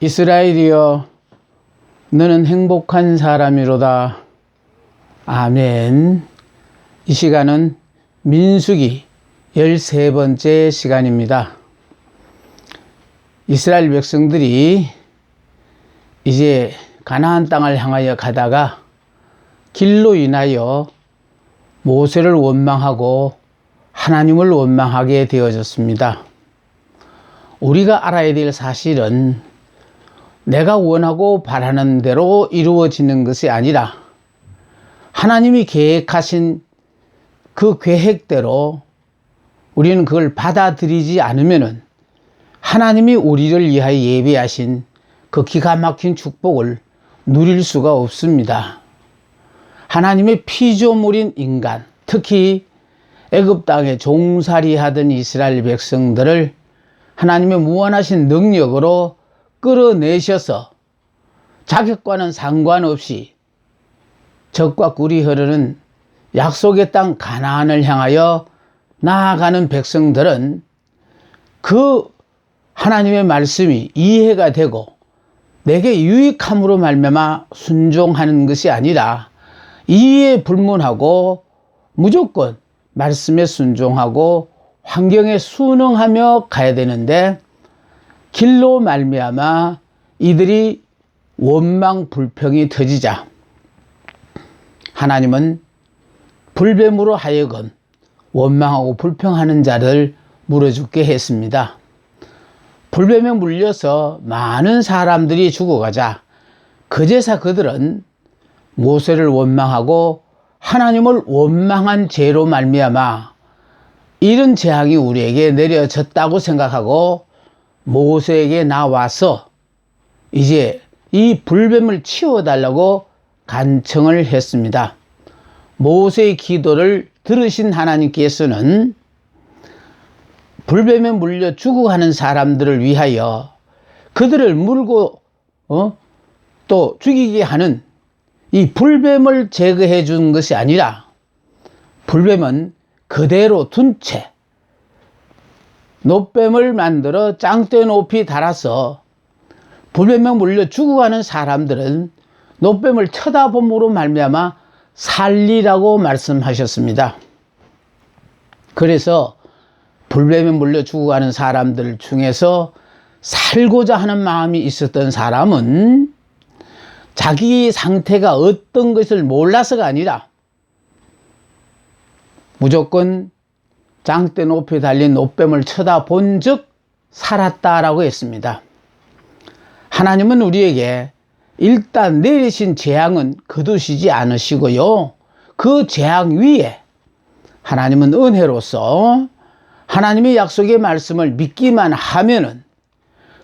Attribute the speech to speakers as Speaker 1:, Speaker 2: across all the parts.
Speaker 1: 이스라엘이여, 너는 행복한 사람이로다. 아멘. 이 시간은 민수기 13번째 시간입니다. 이스라엘 백성들이 이제 가나안 땅을 향하여 가다가 길로 인하여 모세를 원망하고 하나님을 원망하게 되어졌습니다. 우리가 알아야 될 사실은 내가 원하고 바라는 대로 이루어지는 것이 아니라 하나님이 계획하신 그 계획대로 우리는 그걸 받아들이지 않으면은 하나님이 우리를 위하여 예비하신 그 기가 막힌 축복을 누릴 수가 없습니다. 하나님의 피조물인 인간, 특히 애굽 땅에 종살이하던 이스라엘 백성들을 하나님의 무한하신 능력으로 끌어내셔서 자격과는 상관없이 적과 꿀이 흐르는 약속의 땅 가나안을 향하여 나아가는 백성들은 그 하나님의 말씀이 이해가 되고 내게 유익함으로 말미암아 순종하는 것이 아니라 이해에 불문하고 무조건 말씀에 순종하고 환경에 순응하며 가야 되는데 길로 말미암아 이들이 원망 불평이 터지자 하나님은 불뱀으로 하여금 원망하고 불평하는 자를 물어 죽게 했습니다. 불뱀에 물려서 많은 사람들이 죽어가자 그제서 그들은 모세를 원망하고 하나님을 원망한 죄로 말미암아 이런 재앙이 우리에게 내려졌다고 생각하고 모세에게 나와서 이제 이 불뱀을 치워달라고 간청을 했습니다. 모세의 기도를 들으신 하나님께서는 불뱀에 물려 죽어가는 사람들을 위하여 그들을 물고 또 죽이게 하는 이 불뱀을 제거해 준 것이 아니라 불뱀은 그대로 둔 채 놋뱀을 만들어 짱대 높이 달아서 불뱀에 물려 죽어가는 사람들은 놋뱀을 쳐다봄으로 말미암아 살리라고 말씀하셨습니다. 그래서 불뱀에 물려 죽어가는 사람들 중에서 살고자 하는 마음이 있었던 사람은 자기 상태가 어떤 것을 몰라서가 아니라 무조건 짱대 높이 달린 놋뱀을 쳐다본 즉 살았다라고 했습니다. 하나님은 우리에게 일단 내리신 재앙은 거두시지 않으시고요. 그 재앙 위에 하나님은 은혜로서 하나님의 약속의 말씀을 믿기만 하면은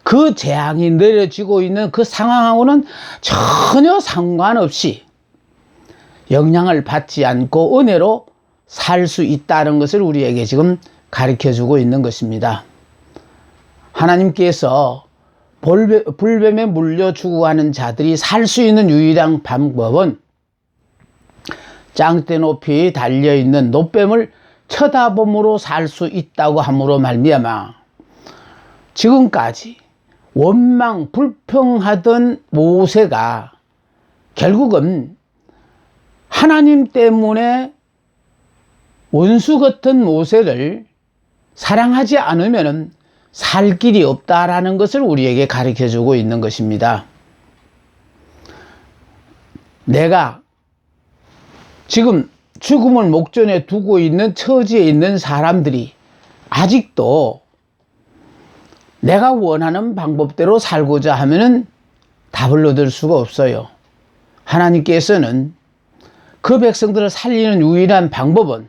Speaker 1: 그 재앙이 내려지고 있는 그 상황하고는 전혀 상관없이 영향을 받지 않고 은혜로 살 수 있다는 것을 우리에게 지금 가르쳐 주고 있는 것입니다. 하나님께서 불뱀에 물려 죽어가는 자들이 살 수 있는 유일한 방법은 짱대 높이 달려있는 놋뱀을 쳐다봄으로 살 수 있다고 함으로 말미암아 지금까지 원망 불평하던 모세가 결국은 하나님 때문에 원수 같은 모세를 사랑하지 않으면 살 길이 없다라는 것을 우리에게 가르쳐 주고 있는 것입니다. 내가 지금 죽음을 목전에 두고 있는 처지에 있는 사람들이 아직도 내가 원하는 방법대로 살고자 하면은 답을 얻을 수가 없어요. 하나님께서는 그 백성들을 살리는 유일한 방법은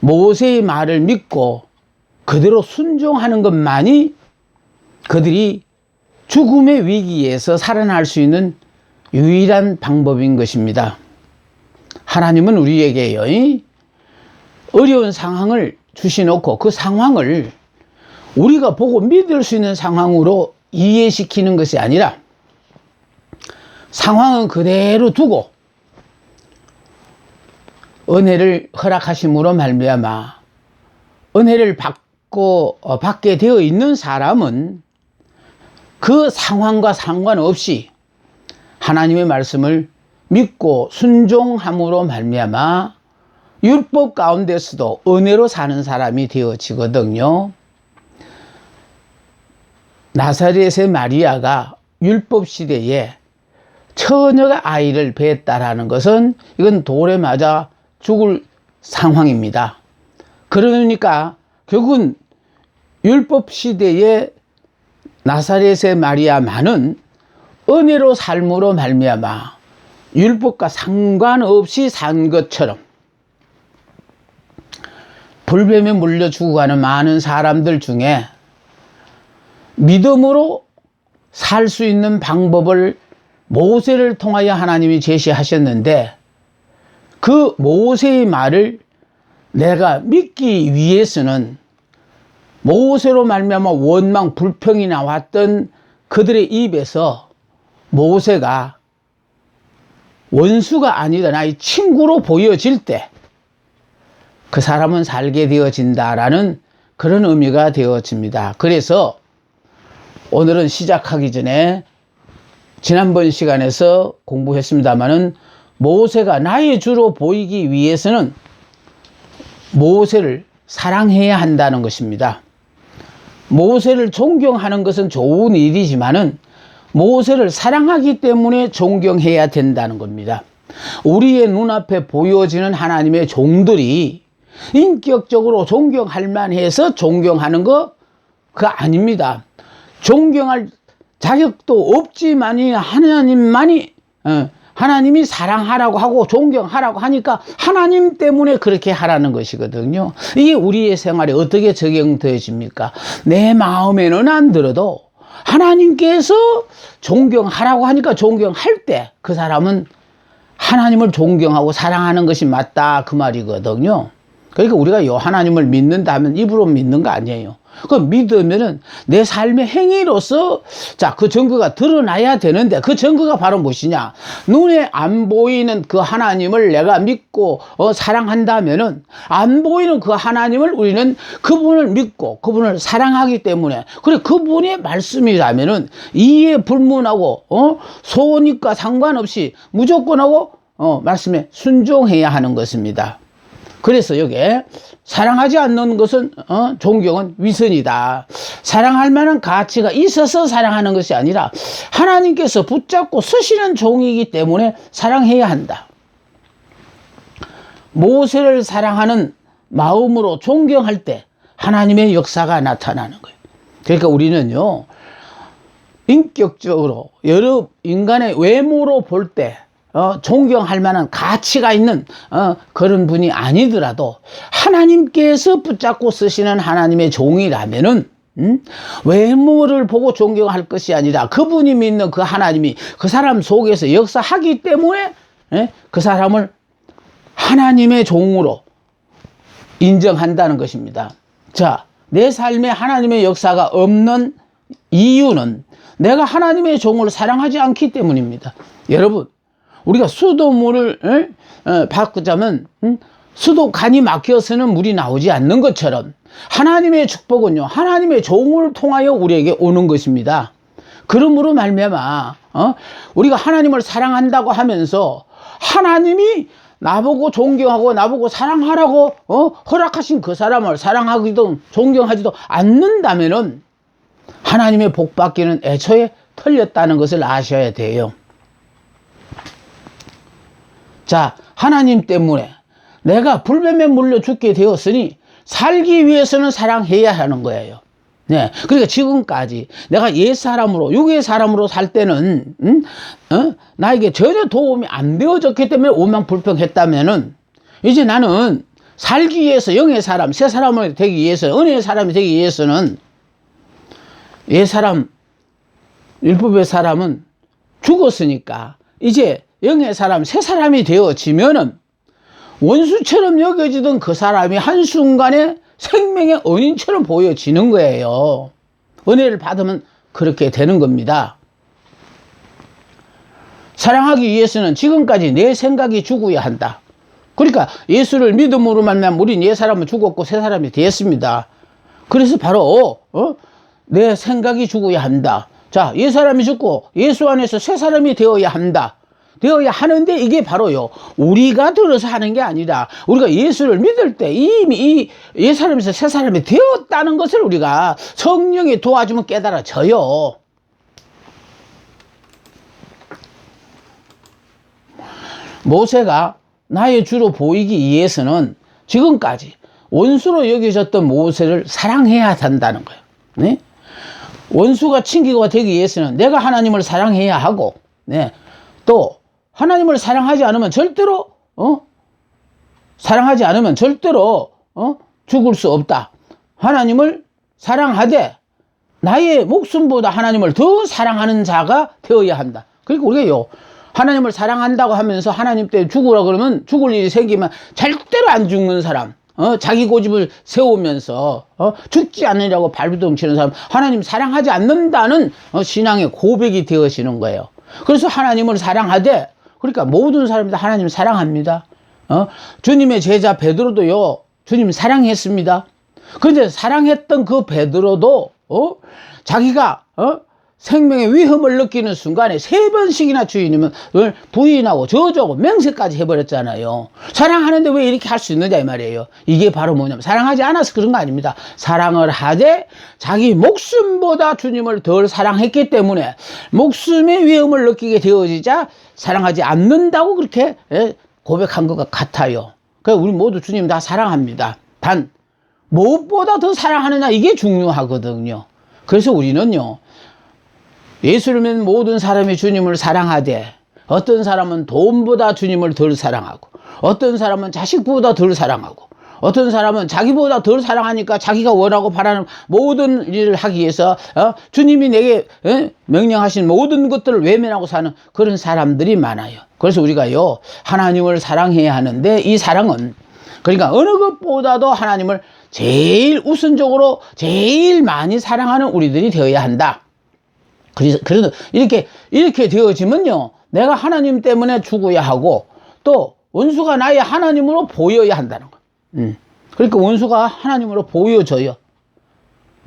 Speaker 1: 모세의 말을 믿고 그대로 순종하는 것만이 그들이 죽음의 위기에서 살아날 수 있는 유일한 방법인 것입니다. 하나님은 우리에게요, 어려운 상황을 주시놓고 그 상황을 우리가 보고 믿을 수 있는 상황으로 이해시키는 것이 아니라 상황은 그대로 두고 은혜를 허락하심으로 말미암아 은혜를 받게 되어 있는 사람은 그 상황과 상관없이 하나님의 말씀을 믿고 순종함으로 말미암아 율법 가운데서도 은혜로 사는 사람이 되어지거든요. 나사렛의 마리아가 율법 시대에 처녀가 아이를 뱄다라는 것은 이건 돌에 맞아 죽을 상황입니다. 그러니까 결국은 율법 시대에 나사렛의 마리아만은 은혜로 삶으로 말미암아 율법과 상관없이 산 것처럼 불뱀에 물려 죽어가는 많은 사람들 중에 믿음으로 살 수 있는 방법을 모세를 통하여 하나님이 제시하셨는데 그 모세의 말을 내가 믿기 위해서는 모세로 말미암아 원망 불평이 나왔던 그들의 입에서 모세가 원수가 아니라 나의 친구로 보여질 때 그 사람은 살게 되어진다라는 그런 의미가 되어집니다. 그래서 오늘은 시작하기 전에 지난번 시간에서 공부했습니다마는 모세가 나의 주로 보이기 위해서는 모세를 사랑해야 한다는 것입니다. 모세를 존경하는 것은 좋은 일이지만은 모세를 사랑하기 때문에 존경해야 된다는 겁니다. 우리의 눈앞에 보여지는 하나님의 종들이 인격적으로 존경할 만해서 존경하는 거 그거 아닙니다. 존경할 자격도 없지만이 하나님이 사랑하라고 하고 존경하라고 하니까 하나님 때문에 그렇게 하라는 것이거든요. 이게 우리의 생활에 어떻게 적용되어집니까? 내 마음에는 안 들어도 하나님께서 존경하라고 하니까 존경할 때 그 사람은 하나님을 존경하고 사랑하는 것이 맞다 그 말이거든요. 그러니까 우리가 요 하나님을 믿는다 하면 입으로 믿는 거 아니에요. 그 믿으면은 내 삶의 행위로서 자, 그 증거가 드러나야 되는데 그 증거가 바로 무엇이냐? 눈에 안 보이는 그 하나님을 내가 믿고 사랑한다면은 안 보이는 그 하나님을 우리는 그분을 믿고 그분을 사랑하기 때문에 그래 그분의 말씀이라면은 이해 불문하고 소원과 상관없이 무조건하고 말씀에 순종해야 하는 것입니다. 그래서 여기에 사랑하지 않는 것은 존경은 위선이다. 사랑할 만한 가치가 있어서 사랑하는 것이 아니라 하나님께서 붙잡고 쓰시는 종이기 때문에 사랑해야 한다. 모세를 사랑하는 마음으로 존경할 때 하나님의 역사가 나타나는 거예요. 그러니까 우리는요 인격적으로 여러 인간의 외모로 볼 때 존경할 만한 가치가 있는 그런 분이 아니더라도 하나님께서 붙잡고 쓰시는 하나님의 종이라면은 외모를 보고 존경할 것이 아니라 그분이 믿는 그 하나님이 그 사람 속에서 역사하기 때문에 그 사람을 하나님의 종으로 인정한다는 것입니다. 자, 내 삶에 하나님의 역사가 없는 이유는 내가 하나님의 종을 사랑하지 않기 때문입니다. 여러분, 우리가 수도물을 바꾸자면 수도 간이 막혀서는 물이 나오지 않는 것처럼 하나님의 축복은요 하나님의 종을 통하여 우리에게 오는 것입니다. 그러므로 말미암아 우리가 하나님을 사랑한다고 하면서 하나님이 나보고 존경하고 나보고 사랑하라고 허락하신 그 사람을 사랑하기도 존경하지도 않는다면은 하나님의 복 받기는 애초에 틀렸다는 것을 아셔야 돼요. 자, 하나님 때문에 내가 불뱀에 물려 죽게 되었으니 살기 위해서는 사랑해야 하는 거예요. 네. 그러니까 지금까지 내가 옛사람으로, 육의 사람으로 살 때는, 나에게 전혀 도움이 안 되어졌기 때문에 오만불평했다면은, 이제 나는 살기 위해서 영의 사람, 새 사람이 되기 위해서, 은혜의 사람이 되기 위해서는, 옛사람, 율법의 사람은 죽었으니까, 이제 영의 사람, 새 사람이 되어지면은 원수처럼 여겨지던 그 사람이 한순간에 생명의 은인처럼 보여지는 거예요. 은혜를 받으면 그렇게 되는 겁니다. 사랑하기 위해서는 지금까지 내 생각이 죽어야 한다. 그러니까 예수를 믿음으로 말미암아 우린 옛 사람은 죽었고 새 사람이 되었습니다. 그래서 바로 내 생각이 죽어야 한다. 자, 옛사람이 죽고 예수 안에서 새 사람이 되어야 한다. 되어야 하는데 이게 바로요, 우리가 들어서 하는 게 아니라 우리가 예수를 믿을 때 이미 이 옛사람에서 새 사람이 되었다는 것을 우리가 성령이 도와주면 깨달아져요. 모세가 나의 주로 보이기 위해서는 지금까지 원수로 여겨졌던 모세를 사랑해야 한다는 거예요. 네? 원수가 친구가 되기 위해서는 내가 하나님을 사랑해야 하고, 네. 또 하나님을 사랑하지 않으면 절대로 죽을 수 없다. 하나님을 사랑하되 나의 목숨보다 하나님을 더 사랑하는 자가 되어야 한다. 그러니까 우리가요, 하나님을 사랑한다고 하면서 하나님 때문에 죽으라 그러면 죽을 일이 생기면 절대로 안 죽는 사람, 자기 고집을 세우면서 죽지 않으려고 발버둥 치는 사람, 하나님 사랑하지 않는다는 신앙의 고백이 되어지는 거예요. 그래서 하나님을 사랑하되, 그러니까 모든 사람이 다 하나님을 사랑합니다. 주님의 제자 베드로도요, 주님 사랑했습니다. 그런데 사랑했던 그 베드로도 자기가 생명의 위험을 느끼는 순간에 3번씩이나 주님을 부인하고 저주하고 맹세까지 해버렸잖아요. 사랑하는데 왜 이렇게 할 수 있느냐 이 말이에요. 이게 바로 뭐냐면 사랑하지 않아서 그런 거 아닙니다. 사랑을 하되 자기 목숨보다 주님을 덜 사랑했기 때문에 목숨의 위험을 느끼게 되어지자 사랑하지 않는다고 그렇게 고백한 것 같아요. 그러니까 우리 모두 주님 다 사랑합니다. 단 무엇보다 더 사랑하느냐, 이게 중요하거든요. 그래서 우리는요, 예수를 믿는 모든 사람이 주님을 사랑하되, 어떤 사람은 돈보다 주님을 덜 사랑하고, 어떤 사람은 자식보다 덜 사랑하고, 어떤 사람은 자기보다 덜 사랑하니까 자기가 원하고 바라는 모든 일을 하기 위해서 주님이 내게 명령하신 모든 것들을 외면하고 사는 그런 사람들이 많아요. 그래서 우리가요, 하나님을 사랑해야 하는데, 이 사랑은 그러니까 어느 것보다도 하나님을 제일 우선적으로 제일 많이 사랑하는 우리들이 되어야 한다. 그래서 이렇게 되어지면요, 내가 하나님 때문에 죽어야 하고, 또 원수가 나의 하나님으로 보여야 한다는 거. 그러니까 원수가 하나님으로 보여져요.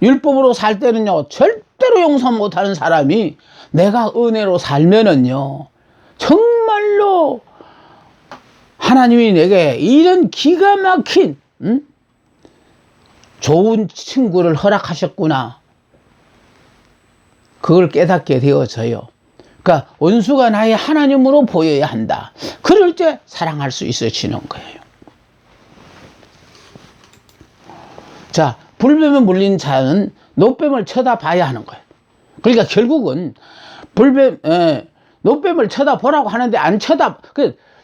Speaker 1: 율법으로 살 때는요, 절대로 용서 못하는 사람이 내가 은혜로 살면은요, 정말로 하나님이 내게 이런 기가 막힌 좋은 친구를 허락하셨구나, 그걸 깨닫게 되어져요. 그러니까 원수가 나의 하나님으로 보여야 한다. 그럴 때 사랑할 수 있어지는 거예요. 자, 불뱀에 물린 자는 노뱀을 쳐다봐야 하는 거예요. 그러니까 결국은 노뱀을 쳐다보라고 하는데 안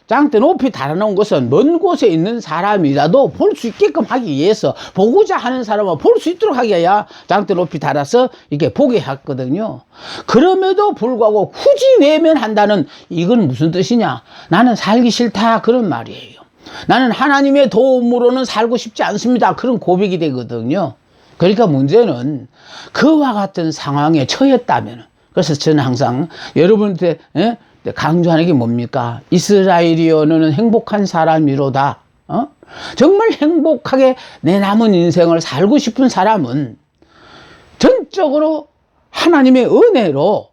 Speaker 1: 장대 높이 달아놓은 것은 먼 곳에 있는 사람이라도 볼 수 있게끔 하기 위해서, 보고자 하는 사람은 볼 수 있도록 하기 위해 장대 높이 달아서 이렇게 보게 했거든요. 그럼에도 불구하고 굳이 외면한다는, 이건 무슨 뜻이냐? 나는 살기 싫다, 그런 말이에요. 나는 하나님의 도움으로는 살고 싶지 않습니다, 그런 고백이 되거든요. 그러니까 문제는 그와 같은 상황에 처했다면, 그래서 저는 항상 여러분한테 강조하는 게 뭡니까? 이스라엘이여 너는 행복한 사람이로다. 정말 행복하게 내 남은 인생을 살고 싶은 사람은 전적으로 하나님의 은혜로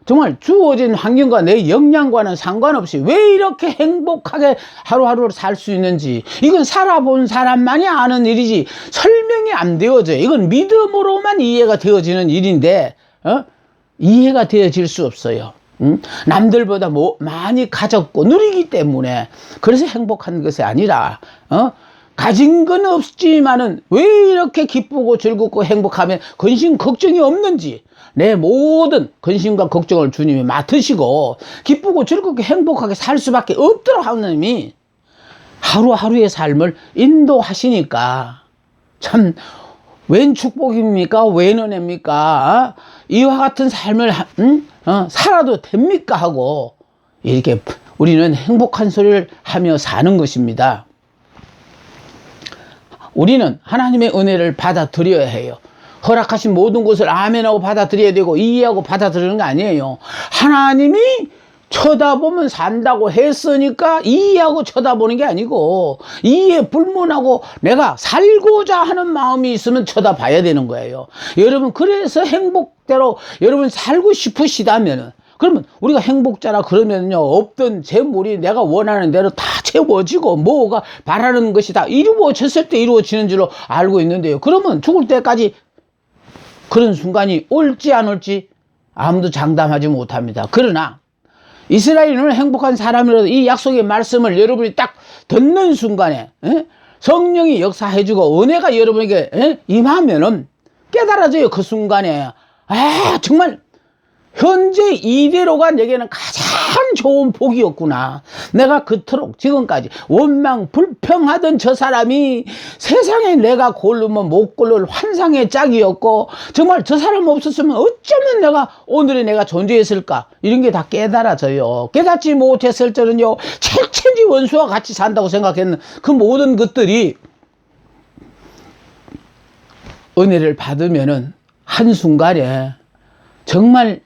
Speaker 1: 정말 주어진 환경과 내 역량과는 상관없이 왜 이렇게 행복하게 하루하루를 살 수 있는지, 이건 살아본 사람만이 아는 일이지 설명이 안 되어져요. 이건 믿음으로만 이해가 되어지는 일인데 이해가 되어질 수 없어요. 남들보다 많이 가졌고 누리기 때문에, 그래서 행복한 것이 아니라 가진 건 없지만은 왜 이렇게 기쁘고 즐겁고 행복하면 근심 걱정이 없는지, 내 모든 근심과 걱정을 주님이 맡으시고 기쁘고 즐겁게 행복하게 살 수밖에 없도록 하나님이 하루하루의 삶을 인도하시니까 참 웬 축복입니까? 웬 은혜입니까? 이와 같은 삶을 살아도 됩니까? 하고 이렇게 우리는 행복한 소리를 하며 사는 것입니다. 우리는 하나님의 은혜를 받아들여야 해요. 허락하신 모든 것을 아멘하고 받아들여야 되고 이해하고 받아들이는 게 아니에요. 하나님이 쳐다보면 산다고 했으니까 이해하고 쳐다보는 게 아니고 이해 불문하고 내가 살고자 하는 마음이 있으면 쳐다봐야 되는 거예요. 여러분, 그래서 행복대로 여러분 살고 싶으시다면은, 그러면 우리가 행복자라 그러면요, 없던 재물이 내가 원하는 대로 다 채워지고 뭐가 바라는 것이 다 이루어졌을 때 이루어지는 줄로 알고 있는데요. 그러면 죽을 때까지 그런 순간이 올지 안 올지 아무도 장담하지 못합니다. 그러나 이스라엘은 행복한 사람이라도 이 약속의 말씀을 여러분이 딱 듣는 순간에 성령이 역사해주고 은혜가 여러분에게 임하면은 깨달아져요. 그 순간에 정말 현재 이대로가 내게는 가장 좋은 복이었구나. 내가 그토록 지금까지 원망 불평하던 저 사람이 세상에 내가 고르면 못 고를 환상의 짝이었고, 정말 저 사람 없었으면 어쩌면 내가 오늘의 내가 존재했을까, 이런 게 다 깨달아져요. 깨닫지 못했을 때는요, 천지 원수와 같이 산다고 생각했는 그 모든 것들이 은혜를 받으면은 한순간에 정말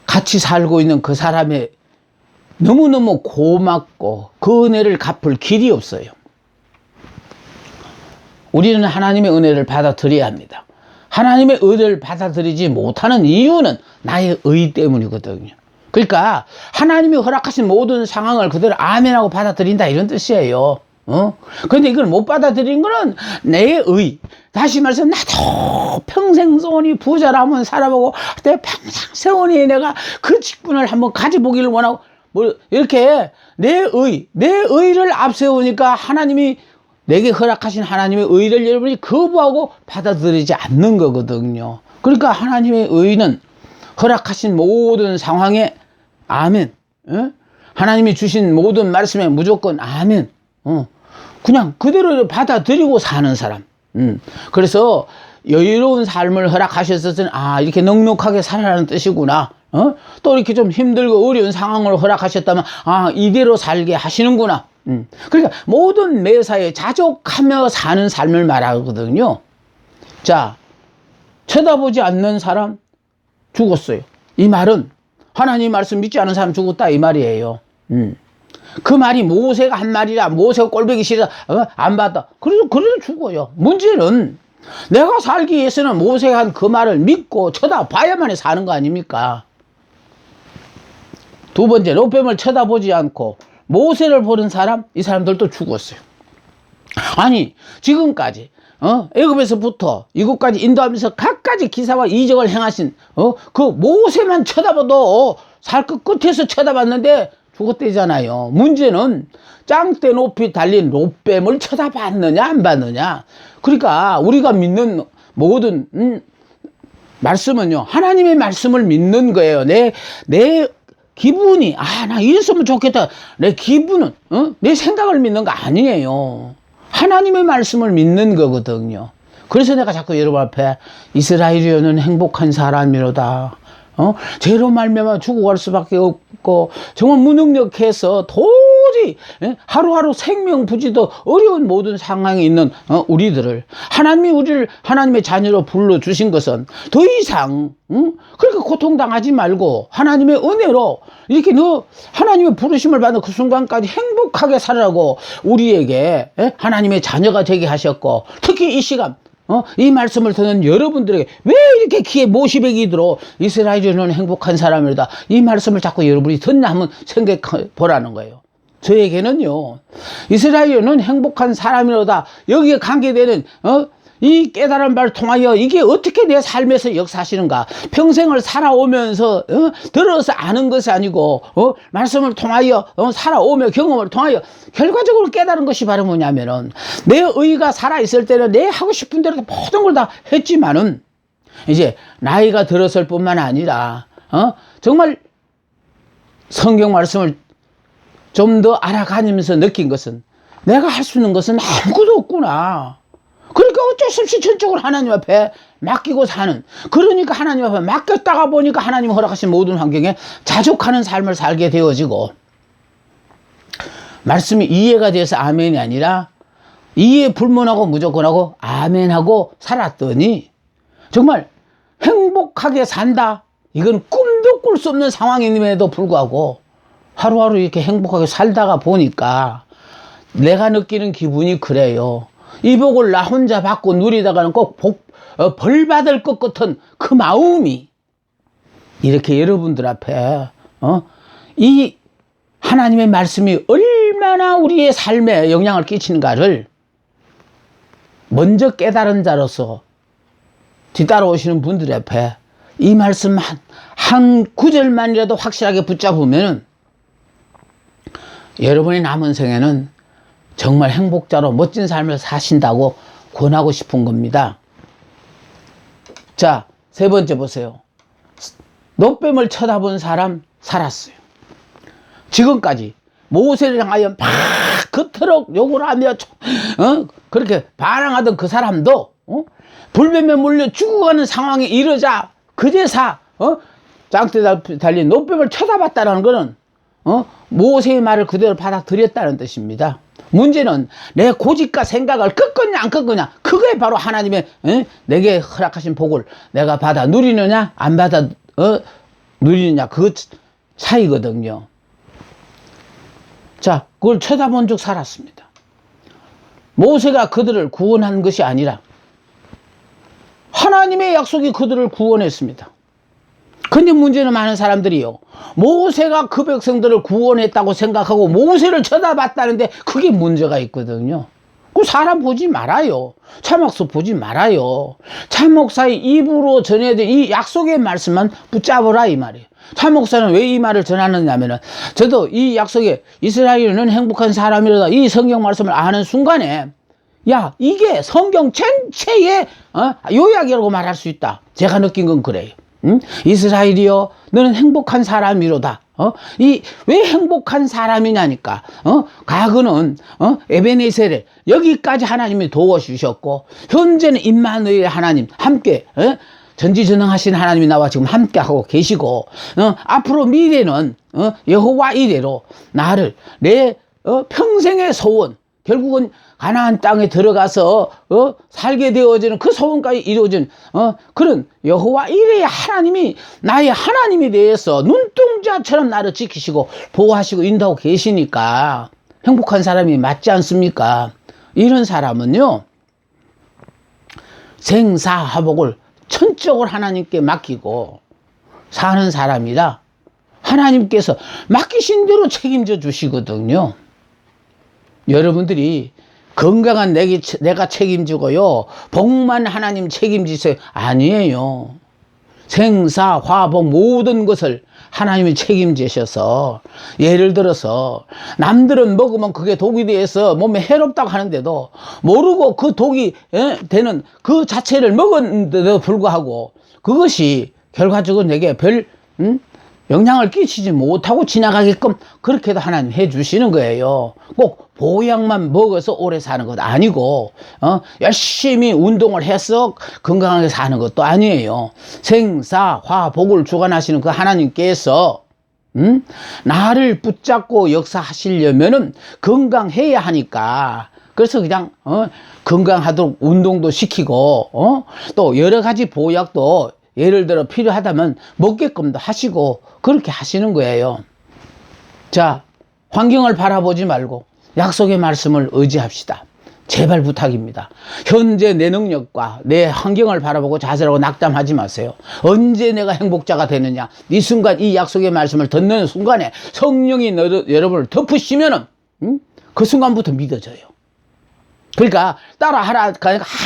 Speaker 1: 같이 살고 있는 그 사람의 너무너무 고맙고 그 은혜를 갚을 길이 없어요. 우리는 하나님의 은혜를 받아들여야 합니다. 하나님의 은혜를 받아들이지 못하는 이유는 나의 의 때문이거든요. 그러니까 하나님이 허락하신 모든 상황을 그대로 아멘하고 받아들인다, 이런 뜻이에요. 그런데 이걸 못 받아들인 거는 내 의. 다시 말해서 나도 평생 소원이 부자라 한번 살아보고 내 평생 소원이 내가 그 직분을 한번 가져보기를 원하고, 뭐 이렇게 내 의를 앞세우니까 하나님이 내게 허락하신 하나님의 의를 여러분이 거부하고 받아들이지 않는 거거든요. 그러니까 하나님의 의는 허락하신 모든 상황에 아멘, 하나님이 주신 모든 말씀에 무조건 아멘, 그냥 그대로 받아들이고 사는 사람. 그래서 여유로운 삶을 허락하셨을 때는 이렇게 넉넉하게 살아라는 뜻이구나. 또 이렇게 좀 힘들고 어려운 상황을 허락하셨다면 이대로 살게 하시는구나. 그러니까 모든 매사에 자족하며 사는 삶을 말하거든요. 자, 쳐다보지 않는 사람 죽었어요. 이 말은 하나님 말씀 믿지 않은 사람 죽었다, 이 말이에요. 그 말이 모세가 한 말이라, 모세가 꼴보기 싫어 안 받아, 그래도 죽어요. 문제는 내가 살기 위해서는 모세가 한 그 말을 믿고 쳐다봐야만 사는 거 아닙니까? 두 번째, 롯뱀을 쳐다보지 않고 모세를 보는 사람, 이 사람들도 죽었어요. 아니, 지금까지 애굽에서부터 이곳까지 인도하면서 갖가지 기사와 이적을 행하신 그 모세만 쳐다봐도 살 것 끝에서 쳐다봤는데 죽었대잖아요. 문제는 짱대 높이 달린 롯뱀을 쳐다봤느냐 안 봤느냐. 그러니까 우리가 믿는 모든 말씀은요, 하나님의 말씀을 믿는 거예요. 내 기분이 나 이랬으면 좋겠다, 내 기분은 내 생각을 믿는 거 아니에요. 하나님의 말씀을 믿는 거거든요. 그래서 내가 자꾸 여러분 앞에 이스라엘이는 행복한 사람이로다, 죄로 말미암아 죽어갈 수밖에 없고 정말 무능력해서 도저히 하루하루 생명부지도 어려운 모든 상황에 있는 우리들을 하나님이 우리를 하나님의 자녀로 불러주신 것은 더 이상 그렇게 고통당하지 말고 하나님의 은혜로 이렇게 하나님의 부르심을 받는 그 순간까지 행복하게 살아라고 우리에게 하나님의 자녀가 되게 하셨고, 특히 이 시간 이 말씀을 듣는 여러분들에게 왜 이렇게 귀에 못이 들어 이스라엘은 행복한 사람이다, 이 말씀을 자꾸 여러분이 듣나 한번 생각해 보라는 거예요. 저에게는요, 이스라엘은 행복한 사람이로다, 여기에 관계되는 이 깨달은 바를 통하여 이게 어떻게 내 삶에서 역사하시는가, 평생을 살아오면서 들어서 아는 것이 아니고 말씀을 통하여 살아오며 경험을 통하여 결과적으로 깨달은 것이 바로 뭐냐면은, 내 의가 살아있을 때는 내 하고 싶은 대로 모든 걸 다 했지만은 이제 나이가 들었을 뿐만 아니라 정말 성경 말씀을 좀 더 알아가면서 느낀 것은 내가 할 수 있는 것은 아무것도 없구나. 그러니까 어쩔 수 없이 전적으로 하나님 앞에 맡기고 사는, 그러니까 하나님 앞에 맡겼다가 보니까 하나님 허락하신 모든 환경에 자족하는 삶을 살게 되어지고, 말씀이 이해가 돼서 아멘이 아니라 이해 불문하고 무조건하고 아멘하고 살았더니 정말 행복하게 산다, 이건 꿈도 꺾을 수 없는 상황임에도 불구하고 하루하루 이렇게 행복하게 살다가 보니까 내가 느끼는 기분이 그래요. 이 복을 나 혼자 받고 누리다가는 꼭 벌 받을 것 같은 그 마음이 이렇게 여러분들 앞에 이 하나님의 말씀이 얼마나 우리의 삶에 영향을 끼치는가를 먼저 깨달은 자로서 뒤따라오시는 분들 앞에 이 말씀 한 구절만이라도 확실하게 붙잡으면 여러분의 남은 생에는 정말 행복자로 멋진 삶을 사신다고 권하고 싶은 겁니다. 자, 세 번째 보세요. 노뱀을 쳐다본 사람 살았어요. 지금까지 모세를 향하여 막 그토록 욕을 하며 그렇게 반항하던 그 사람도 불뱀에 물려 죽어가는 상황에 이르자 그제사 짱대 달린 노뱀을 쳐다봤다는 것은 모세의 말을 그대로 받아들였다는 뜻입니다. 문제는 내 고집과 생각을 꺾었냐 안 꺾었냐, 그게 바로 하나님의 내게 허락하신 복을 내가 받아 누리느냐 안 받아 누리느냐 그 차이거든요. 자, 그걸 쳐다본 적 살았습니다. 모세가 그들을 구원한 것이 아니라 하나님의 약속이 그들을 구원했습니다. 근데 문제는 많은 사람들이요, 모세가 그 백성들을 구원했다고 생각하고 모세를 쳐다봤다는데 그게 문제가 있거든요. 그 사람 보지 말아요. 참목사 보지 말아요. 참목사의 입으로 전해진 이 약속의 말씀만 붙잡으라 이 말이에요. 참목사는 왜 이 말을 전하느냐면은, 저도 이 약속에 이스라엘은 행복한 사람이라다 이 성경 말씀을 아는 순간에 야, 이게 성경 전체의 요약이라고 말할 수 있다. 제가 느낀 건 그래요. 이스라엘이여 너는 행복한 사람이로다. 왜 행복한 사람이냐니까. 과거는 에베네셀을 여기까지 하나님이 도와주셨고, 현재는 임마누엘 하나님 함께 전지전능하신 하나님이 나와 지금 함께 하고 계시고, 앞으로 미래는 여호와 이래로 나를 내 평생의 소원, 결국은 가나안 땅에 들어가서 살게 되어지는 그 소원까지 이루어진 그런 여호와 이레의 하나님이 나의 하나님이 되어서 눈동자처럼 나를 지키시고 보호하시고 인도하고 계시니까 행복한 사람이 맞지 않습니까? 이런 사람은요, 생사화복을 천적으로 하나님께 맡기고 사는 사람이라 하나님께서 맡기신 대로 책임져 주시거든요. 여러분들이 건강한 내가 책임지고요, 복만 하나님 책임지세요. 아니에요. 생사, 화복 모든 것을 하나님이 책임지셔서, 예를 들어서 남들은 먹으면 그게 독이 돼서 몸에 해롭다고 하는데도 모르고 그 독이 되는 그 자체를 먹었는데도 불구하고 그것이 결과적으로 내게 별 영향을 끼치지 못하고 지나가게끔 그렇게도 하나님 해주시는 거예요. 꼭 보약만 먹어서 오래 사는 것 아니고 열심히 운동을 해서 건강하게 사는 것도 아니에요. 생사 화복을 주관하시는 그 하나님께서 나를 붙잡고 역사하시려면은 건강해야 하니까, 그래서 그냥 건강하도록 운동도 시키고 또 여러 가지 보약도 예를 들어 필요하다면 먹게끔도 하시고 그렇게 하시는 거예요. 자, 환경을 바라보지 말고 약속의 말씀을 의지합시다. 제발 부탁입니다. 현재 내 능력과 내 환경을 바라보고 자살하고 낙담하지 마세요. 언제 내가 행복자가 되느냐, 이 순간 이 약속의 말씀을 듣는 순간에 성령이 여러분을 덮으시면은 그 순간부터 믿어져요. 그러니까 따라하라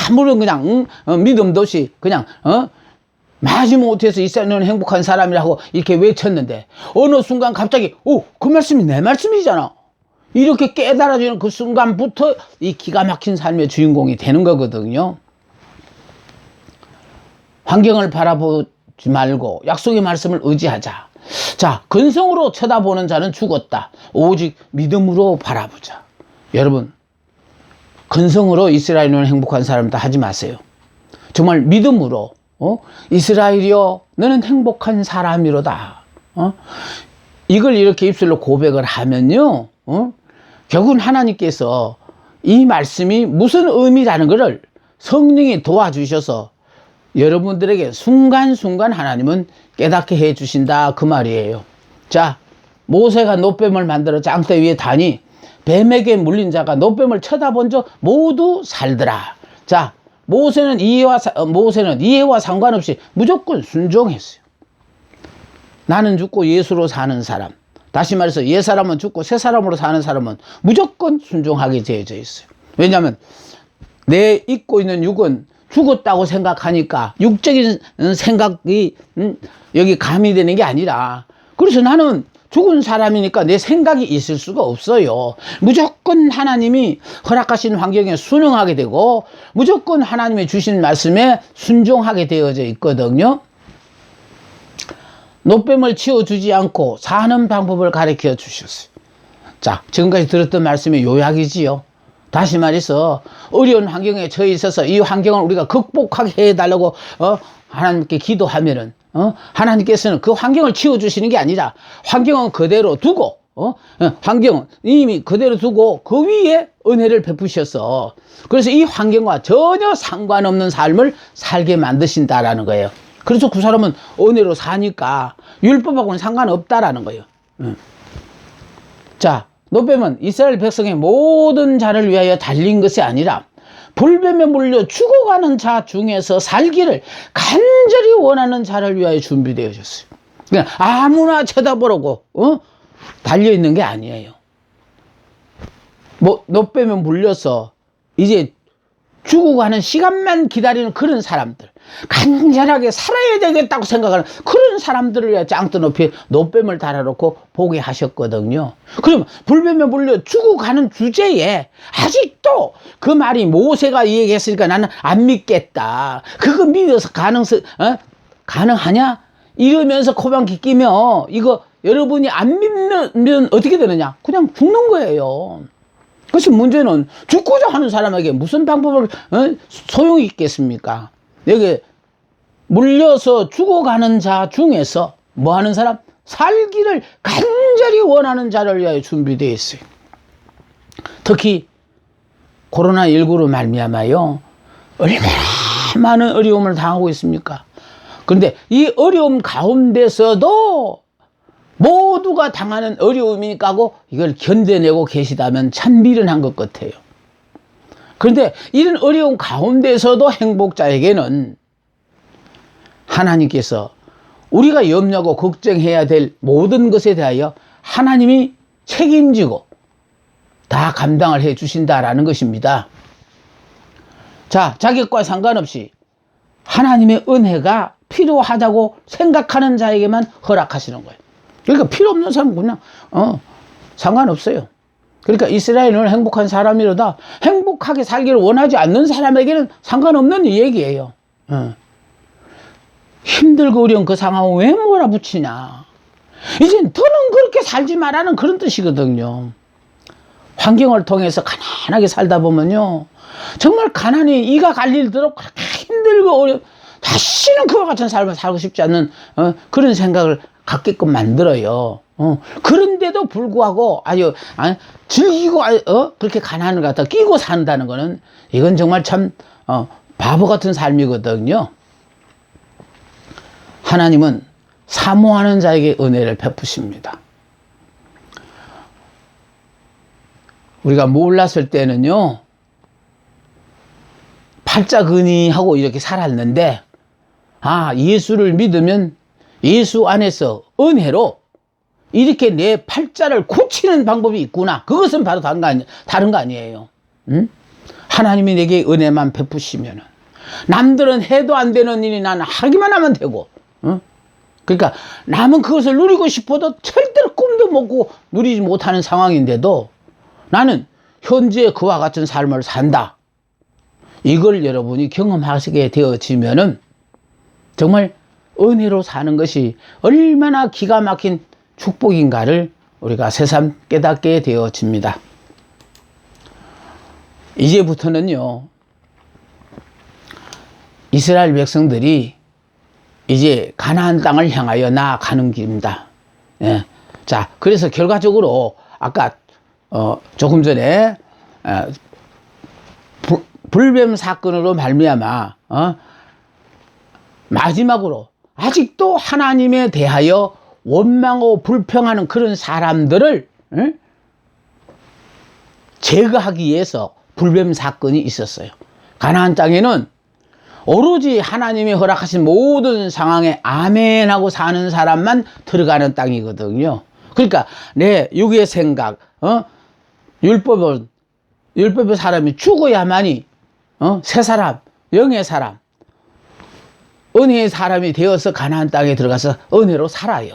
Speaker 1: 아무런 그냥 믿음도 없이 그냥 마지못해서 이스라엘은 행복한 사람이라고 이렇게 외쳤는데 어느 순간 갑자기 그 말씀이 내 말씀이잖아, 이렇게 깨달아지는 그 순간부터 이 기가 막힌 삶의 주인공이 되는 거거든요. 환경을 바라보지 말고 약속의 말씀을 의지하자. 자, 근성으로 쳐다보는 자는 죽었다. 오직 믿음으로 바라보자. 여러분, 근성으로 이스라엘은 행복한 사람이다 하지 마세요. 정말 믿음으로 이스라엘이여 너는 행복한 사람이로다. 이걸 이렇게 입술로 고백을 하면요, 결국은 하나님께서 이 말씀이 무슨 의미라는 것을 성령이 도와주셔서 여러분들에게 순간순간 하나님은 깨닫게 해 주신다 그 말이에요. 자, 모세가 노뱀을 만들어 장대 위에 다니 뱀에게 물린 자가 노뱀을 쳐다본 적 모두 살더라. 자, 모세는 이해와 상관없이 무조건 순종했어요. 나는 죽고 예수로 사는 사람, 다시 말해서 옛 사람은 죽고 새 사람으로 사는 사람은 무조건 순종하게 되어져 있어요. 왜냐하면 내 입고 있는 육은 죽었다고 생각하니까 육적인 생각이 여기 가미되는 게 아니라, 그래서 나는 죽은 사람이니까 내 생각이 있을 수가 없어요. 무조건 하나님이 허락하신 환경에 순응하게 되고 무조건 하나님이 주신 말씀에 순종하게 되어져 있거든요. 노뱀을 치워주지 않고 사는 방법을 가르쳐 주셨어요. 자, 지금까지 들었던 말씀의 요약이지요. 다시 말해서 어려운 환경에 처해 있어서 이 환경을 우리가 극복하게 해달라고 하나님께 기도하면은 하나님께서는 그 환경을 치워주시는 게 아니라 환경은 그대로 두고 환경은 이미 그대로 두고 그 위에 은혜를 베푸셔서 그래서 이 환경과 전혀 상관없는 삶을 살게 만드신다라는 거예요. 그래서 그 사람은 은혜로 사니까 율법하고는 상관없다라는 거예요. 자, 노뱀은 이스라엘 백성의 모든 자를 위하여 달린 것이 아니라 불뱀에 물려 죽어가는 자 중에서 살기를 간절히 원하는 자를 위하여 준비되어졌어요. 그냥 아무나 쳐다보라고 달려있는 게 아니에요. 뭐 노뱀에 물려서 이제 죽어가는 시간만 기다리는 그런 사람들, 간절하게 살아야 되겠다고 생각하는 그런 사람들을 위해 짱떠 높이 노뱀을 달아놓고 보게 하셨거든요. 그럼 불뱀에 물려 죽어가는 주제에 아직도 그 말이 모세가 얘기했으니까 나는 안 믿겠다, 그거 믿어서 가능하냐 이러면서 코방귀 끼며 이거 여러분이 안 믿으면 어떻게 되느냐, 그냥 죽는 거예요. 그래서 문제는 죽고자 하는 사람에게 무슨 방법을 소용이 있겠습니까? 여기 물려서 죽어가는 자 중에서 뭐 하는 사람? 살기를 간절히 원하는 자를 위하여 준비되어 있어요. 특히 코로나19로 말미암아요, 얼마나 많은 어려움을 당하고 있습니까? 그런데 이 어려움 가운데서도 모두가 당하는 어려움이니까 하고 이걸 견뎌내고 계시다면 참 미련한 것 같아요. 그런데 이런 어려움 가운데서도 행복자에게는 하나님께서 우리가 염려하고 걱정해야 될 모든 것에 대하여 하나님이 책임지고 다 감당을 해 주신다라는 것입니다. 자, 자격과 상관없이 하나님의 은혜가 필요하다고 생각하는 자에게만 허락하시는 거예요. 그러니까 필요 없는 사람은 그냥 상관없어요. 그러니까 이스라엘은 행복한 사람이로다 행복하게 살기를 원하지 않는 사람에게는 상관없는 얘기예요. 힘들고 어려운 그 상황을 왜 몰아붙이냐, 이젠 더는 그렇게 살지 말라는 그런 뜻이거든요. 환경을 통해서 가난하게 살다 보면요, 정말 가난이 이가 갈릴도록 그렇게 힘들고 어려 다시는 그와 같은 삶을 살고 싶지 않는 그런 생각을 갖게끔 만들어요. 그런데도 불구하고 즐기고 그렇게 가난을 갖다 끼고 산다는 거는 이건 정말 참 바보 같은 삶이거든요. 하나님은 사모하는 자에게 은혜를 베푸십니다. 우리가 몰랐을 때는요, 팔자근이하고 이렇게 살았는데, 예수를 믿으면 예수 안에서 은혜로 이렇게 내 팔자를 고치는 방법이 있구나. 그것은 바로 다른 거 아니에요. 응? 하나님이 내게 은혜만 베푸시면 남들은 해도 안 되는 일이 나는 하기만 하면 되고, 응? 그러니까 남은 그것을 누리고 싶어도 절대로 꿈도 먹고 누리지 못하는 상황인데도 나는 현재 그와 같은 삶을 산다. 이걸 여러분이 경험하시게 되어지면은 정말 은혜로 사는 것이 얼마나 기가 막힌 축복인가를 우리가 새삼 깨닫게 되어집니다. 이제부터는요, 이스라엘 백성들이 이제 가나안 땅을 향하여 나아가는 길입니다. 예. 자, 그래서 결과적으로 아까 조금 전에 불뱀 사건으로 말미암아 마지막으로 아직도 하나님에 대하여 원망하고 불평하는 그런 사람들을 제거하기 위해서 불뱀 사건이 있었어요. 가나안 땅에는 오로지 하나님이 허락하신 모든 상황에 아멘하고 사는 사람만 들어가는 땅이거든요. 그러니까 내 육의 생각, 율법의 사람이 죽어야만이 새 사람, 영의 사람, 은혜의 사람이 되어서 가나안 땅에 들어가서 은혜로 살아요.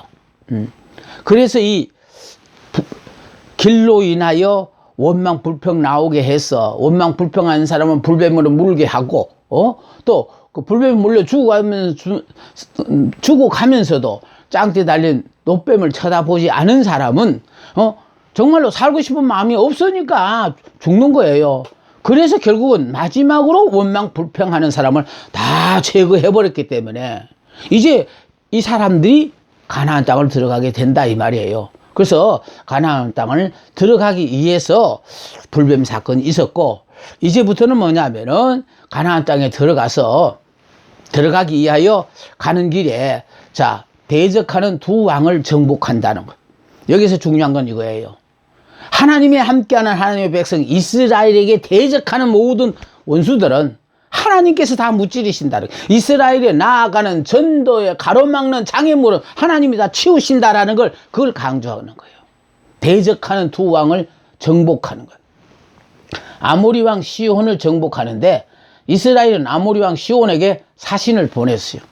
Speaker 1: 그래서 이 길로 인하여 원망 불평 나오게 해서 원망 불평하는 사람은 불뱀으로 물게 하고 또 그 불뱀이 물려 죽어가면서도 짱띠 달린 노뱀을 쳐다보지 않은 사람은 정말로 살고 싶은 마음이 없으니까 죽는 거예요. 그래서 결국은 마지막으로 원망 불평하는 사람을 다 제거해 버렸기 때문에 이제 이 사람들이 가나안 땅을 들어가게 된다 이 말이에요. 그래서 가나안 땅을 들어가기 위해서 불뱀 사건이 있었고, 이제부터는 뭐냐면은 가나안 땅에 들어가기 위하여 가는 길에 자 대적하는 두 왕을 정복한다는 것. 여기서 중요한 건 이거예요. 하나님이 함께하는 하나님의 백성 이스라엘에게 대적하는 모든 원수들은 하나님께서 다 무찌르신다는 거예요. 이스라엘에 나아가는 전도에 가로막는 장애물은 하나님이 다 치우신다라는 걸 그걸 강조하는 거예요. 대적하는 두 왕을 정복하는 거예요. 아모리 왕 시혼을 정복하는데 이스라엘은 아모리 왕 시혼에게 사신을 보냈어요.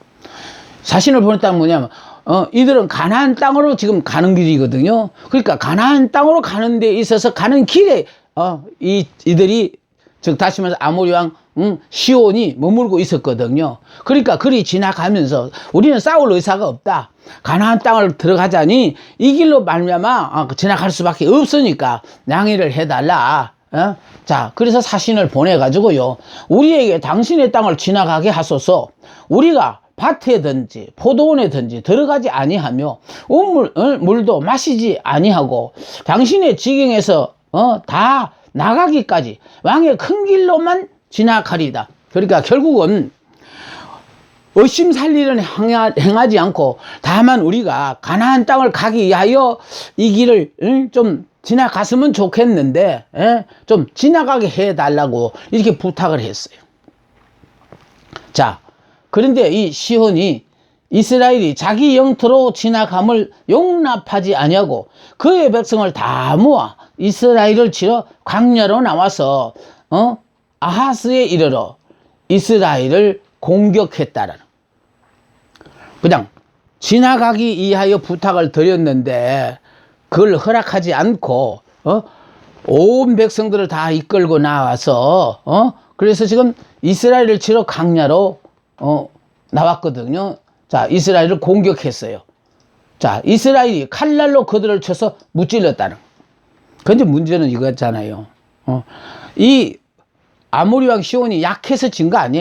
Speaker 1: 사신을 보냈다는 뭐냐면 이들은 가나안 땅으로 지금 가는 길이거든요. 그러니까 가나안 땅으로 가는 데 있어서 가는 길에 이들이 즉 다시 말해서 아모리 왕 시온이 머물고 있었거든요. 그러니까 그리 지나가면서 우리는 싸울 의사가 없다. 가나안 땅을 들어가자니 이 길로 말미암아 지나갈 수밖에 없으니까 양해를 해달라. 자, 그래서 사신을 보내가지고요. 우리에게 당신의 땅을 지나가게 하소서. 우리가 밭에든지 포도원에든지 들어가지 아니하며 물도 마시지 아니하고 당신의 지경에서 다 나가기까지 왕의 큰 길로만 지나가리다. 그러니까 결국은 의심살리는 행하지 않고 다만 우리가 가나안 땅을 가기 위하여 이 길을 좀 지나갔으면 좋겠는데 좀 지나가게 해달라고 이렇게 부탁을 했어요. 자, 그런데 이 시혼이 이스라엘이 자기 영토로 지나감을 용납하지 아니하고 그의 백성을 다 모아 이스라엘을 치러 광야로 나와서 아하스에 이르러 이스라엘을 공격했다라는, 그냥 지나가기 위하여 부탁을 드렸는데 그걸 허락하지 않고 온 백성들을 다 이끌고 나와서 그래서 지금 이스라엘을 치러 광야로 나왔거든요. 자, 이스라엘을 공격했어요. 자, 이스라엘이 칼날로 그들을 쳐서 무찔렀다는. 근데 문제는 이거잖아요. 이 아모리 왕 시온이 약해서 진 거 아니에요.